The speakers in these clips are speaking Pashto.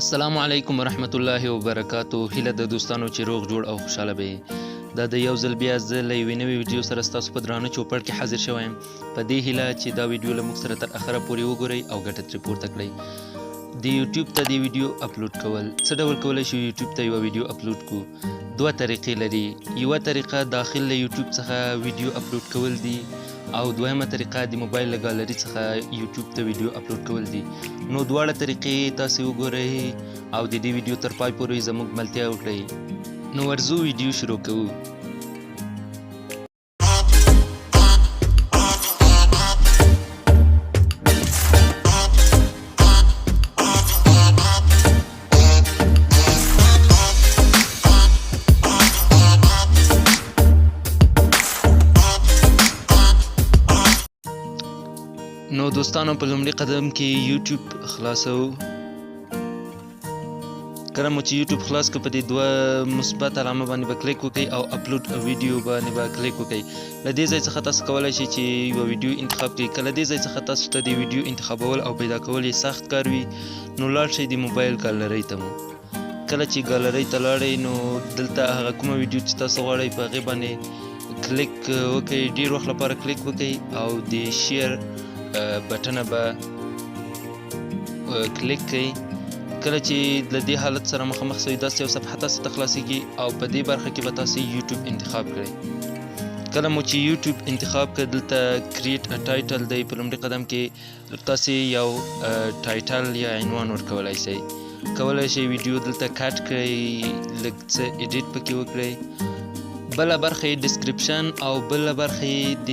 السلام علیکم ورحمت الله وبرکاتو. هیله د دوستانو چې روغ جوړ او خوشاله به دا د یو ځل بیا زه له یوې نوې ویډیو سره ستاسو په درانه چوپړ کې حاضر شوی یم. په دې هیله چې دا ویډیو له موږ سره تر اخره پورې وګورئ او ګټه ترې پورته کړئ. د یوټیوب ته د ویډیو اپلوډ کول څه ډول کولی شو یوټیوب ته یوه ویډیو اپلوډ کړو؟ دوه طریقې لري. یوه طریقه داخل له یوټیوب څخه ویډیو اپلوډ کول دي او دویمه طریقه د موبایل له ګالري څخه یوټیوب ته ویډیو اپلوډ کول دي. نو دواړه طریقې تاسې وګورئ او د دې ویډیو تر پای پورې زموږ ملتیا وکړئ. نو ورځو ویډیو شروع کوو. نو دوستانو په لومړي قدم کې یوټیوب خلاصو. کله مو چې یوټیوب خلاص کړ په دې دوه مثبت علامه باندې به کلیک وکړئ او اپلوډ ویډیو باندې به کلیک وکړئ. له دې ځای څخه تاسو کولی شئ چې یوه ویډیو انتخاب کړئ. که له دې ځای څخه تاسو ته د ویډیو انتخابول او پیدا کول یې سخت کار وي نو لاړ شئ د موبایل ګالرۍ ته. مو کله چې ګالرۍ ته لاړئ نو دلته هغه کومه ویډیو چې تاسو غواړئ په هغې باندې کلیک وکړئ. ډېر وخت لپاره کلیک وکړئ او د شیر بټنه به کلیک کړئ. کله چې له دې حالت سره مخامخ شئ داسې یو صفحه تاسو ته خلاصیږي او په دې برخه کې به تاسو یوټیوب انتخاب کړئ. کله مو چې یوټیوب انتخاب کړ دلته کریټ ا ټایټل دی. په لومړي قدم کې تاسې یو ټایټل یا عنوان ورکولی شئ. کولی شئ ویډیو دلته کټ کړئ، لږ څه ایډیټ پکې وکړئ. بله برخه یې ډسکریپشن او بله برخه یې د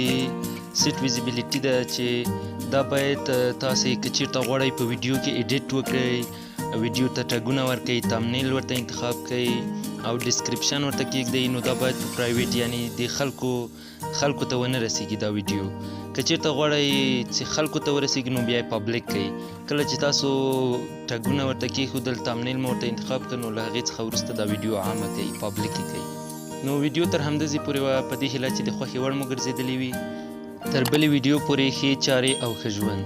سیټ ویزیبیلیټي ده چې دا باید تاسې که چیرته غواړئ په ویډیو کې ایډیټ وکړئ، ویډیو ته ټګونه ورکړئ، تامنیل ورته انتخاب کړئ او ډسکریپشن ورته کېږدئ. نو دا باید په پرایویټ یعنی د خلکو ته ونه رسیږي دا ویډیو. که چیرته غواړئ چې خلکو ته ورسیږي نو بیا یې پبلیک کړئ. کله چې تاسو ټګونه ورته کېښودل، تامنیل مو ورته انتخاب کړ، نو له هغې څخه وروسته دا ویډیو عامه کړئ، پبلیک یې کړئ. نو ویډیو تر همداسې پورې وه په دې هیله چې د خوښې وړ مو ګرځېدلې وي. تر بلې ویډیو پورې ښې چارې او ښه ژوند.